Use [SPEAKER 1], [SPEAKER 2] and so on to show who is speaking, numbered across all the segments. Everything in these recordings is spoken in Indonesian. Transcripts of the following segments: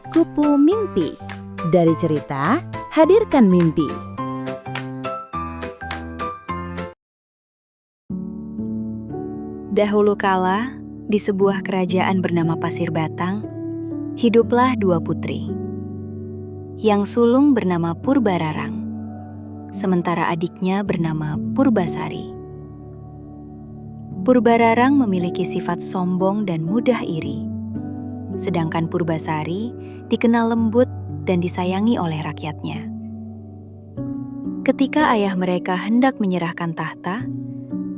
[SPEAKER 1] Kupu Mimpi. Dari cerita, hadirkan mimpi.
[SPEAKER 2] Dahulu kala, di sebuah kerajaan bernama Pasir Batang, hiduplah dua putri. Yang sulung bernama Purbararang, sementara adiknya bernama Purbasari. Purbararang memiliki sifat sombong dan mudah iri, sedangkan Purbasari dikenal lembut dan disayangi oleh rakyatnya. Ketika ayah mereka hendak menyerahkan tahta,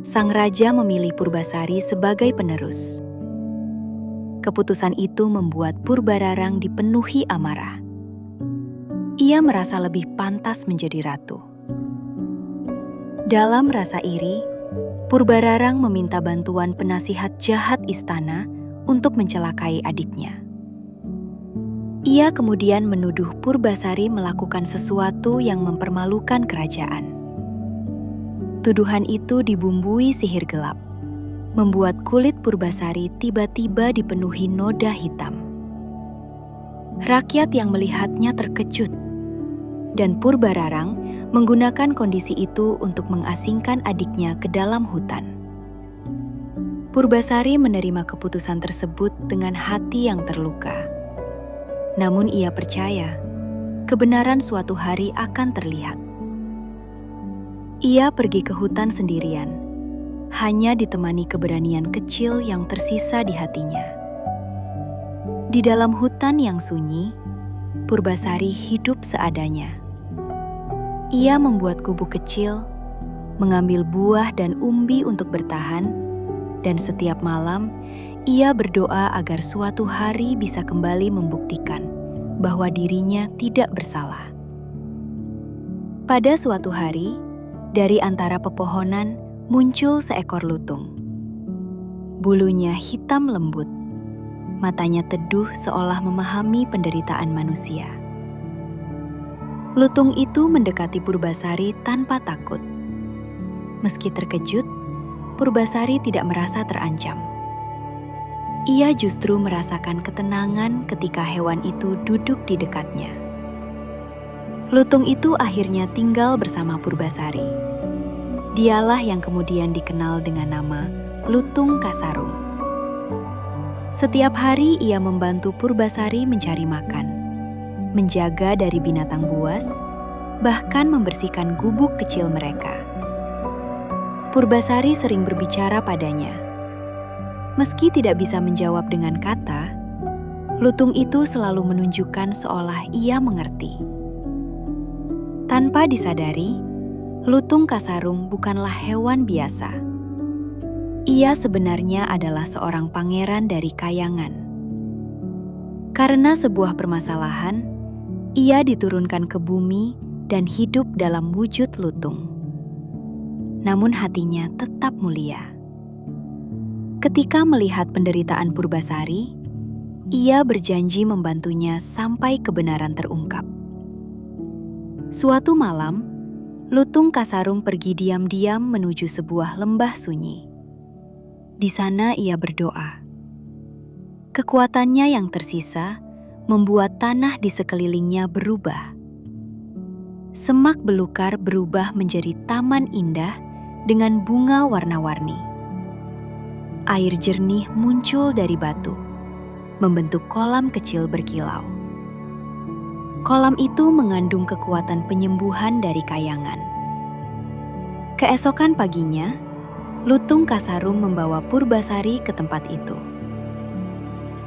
[SPEAKER 2] sang raja memilih Purbasari sebagai penerus. Keputusan itu membuat Purbararang dipenuhi amarah. Ia merasa lebih pantas menjadi ratu. Dalam rasa iri, Purbararang meminta bantuan penasihat jahat istana untuk mencelakai adiknya. Ia kemudian menuduh Purbasari melakukan sesuatu yang mempermalukan kerajaan. Tuduhan itu dibumbui sihir gelap, membuat kulit Purbasari tiba-tiba dipenuhi noda hitam. Rakyat yang melihatnya terkejut, dan Purbararang menggunakan kondisi itu untuk mengasingkan adiknya ke dalam hutan. Purbasari menerima keputusan tersebut dengan hati yang terluka. Namun ia percaya, kebenaran suatu hari akan terlihat. Ia pergi ke hutan sendirian, hanya ditemani keberanian kecil yang tersisa di hatinya. Di dalam hutan yang sunyi, Purbasari hidup seadanya. Ia membuat gubuk kecil, mengambil buah dan umbi untuk bertahan, dan setiap malam ia berdoa agar suatu hari bisa kembali membuktikan bahwa dirinya tidak bersalah. Pada suatu hari, dari antara pepohonan muncul seekor lutung. Bulunya hitam lembut, matanya teduh seolah memahami penderitaan manusia. Lutung itu mendekati Purbasari tanpa takut. Meski terkejut, Purbasari tidak merasa terancam. Ia justru merasakan ketenangan ketika hewan itu duduk di dekatnya. Lutung itu akhirnya tinggal bersama Purbasari. Dialah yang kemudian dikenal dengan nama Lutung Kasarung. Setiap hari ia membantu Purbasari mencari makan, menjaga dari binatang buas, bahkan membersihkan gubuk kecil mereka. Purbasari sering berbicara padanya. Meski tidak bisa menjawab dengan kata, lutung itu selalu menunjukkan seolah ia mengerti. Tanpa disadari, Lutung Kasarung bukanlah hewan biasa. Ia sebenarnya adalah seorang pangeran dari kayangan. Karena sebuah permasalahan, ia diturunkan ke bumi dan hidup dalam wujud lutung. Namun hatinya tetap mulia. Ketika melihat penderitaan Purbasari, ia berjanji membantunya sampai kebenaran terungkap. Suatu malam, Lutung Kasarung pergi diam-diam menuju sebuah lembah sunyi. Di sana ia berdoa. Kekuatannya yang tersisa membuat tanah di sekelilingnya berubah. Semak belukar berubah menjadi taman indah dengan bunga warna-warni. Air jernih muncul dari batu, membentuk kolam kecil berkilau. Kolam itu mengandung kekuatan penyembuhan dari kayangan. Keesokan paginya, Lutung Kasarung membawa Purbasari ke tempat itu.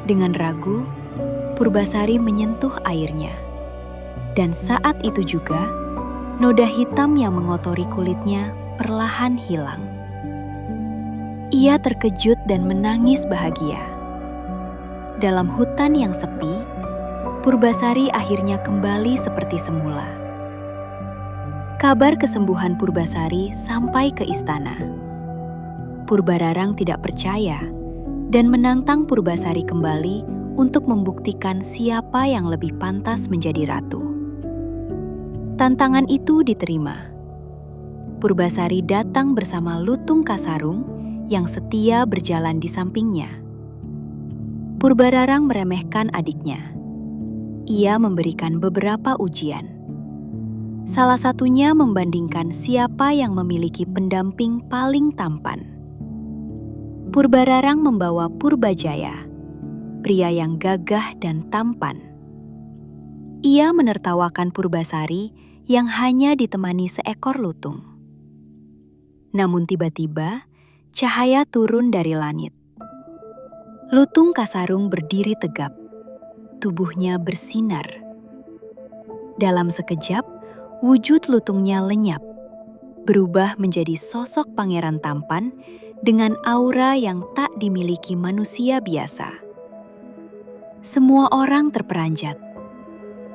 [SPEAKER 2] Dengan ragu, Purbasari menyentuh airnya. Dan saat itu juga, noda hitam yang mengotori kulitnya perlahan hilang. Ia terkejut dan menangis bahagia. Dalam hutan yang sepi, Purbasari akhirnya kembali seperti semula. Kabar kesembuhan Purbasari sampai ke istana. Purbararang tidak percaya dan menantang Purbasari kembali untuk membuktikan siapa yang lebih pantas menjadi ratu. Tantangan itu diterima. Purbasari datang bersama Lutung Kasarung yang setia berjalan di sampingnya. Purbararang meremehkan adiknya. ia memberikan beberapa ujian. Salah satunya membandingkan siapa yang memiliki pendamping paling tampan. Purbararang membawa Purbajaya, pria yang gagah dan tampan. Ia menertawakan Purbasari yang hanya ditemani seekor lutung. Namun tiba-tiba, cahaya turun dari langit. Lutung Kasarung berdiri tegap, tubuhnya bersinar. Dalam sekejap, wujud lutungnya lenyap, berubah menjadi sosok pangeran tampan dengan aura yang tak dimiliki manusia biasa. Semua orang terperanjat.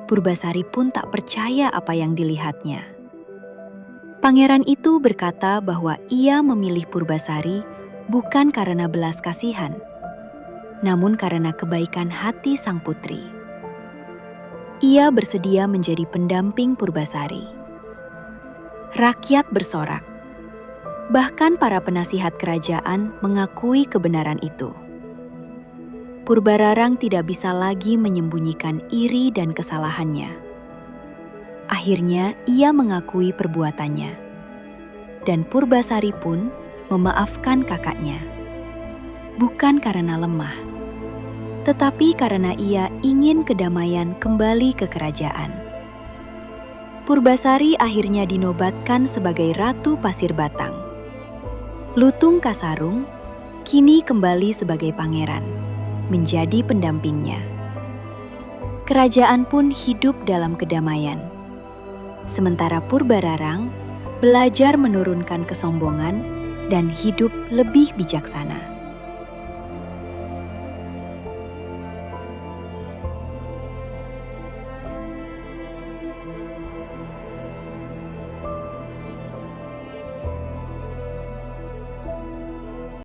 [SPEAKER 2] Purbasari pun tak percaya apa yang dilihatnya. Pangeran itu berkata bahwa ia memilih Purbasari bukan karena belas kasihan, namun karena kebaikan hati sang putri. Ia bersedia menjadi pendamping Purbasari. Rakyat bersorak. Bahkan para penasihat kerajaan mengakui kebenaran itu. Purbararang tidak bisa lagi menyembunyikan iri dan kesalahannya. Akhirnya ia mengakui perbuatannya. Dan Purbasari pun memaafkan kakaknya. Bukan karena lemah, tetapi karena ia ingin kedamaian kembali ke kerajaan. Purbasari akhirnya dinobatkan sebagai Ratu Pasir Batang. Lutung Kasarung kini kembali sebagai pangeran, menjadi pendampingnya. Kerajaan pun hidup dalam kedamaian. Sementara Purbararang belajar menurunkan kesombongan dan hidup lebih bijaksana.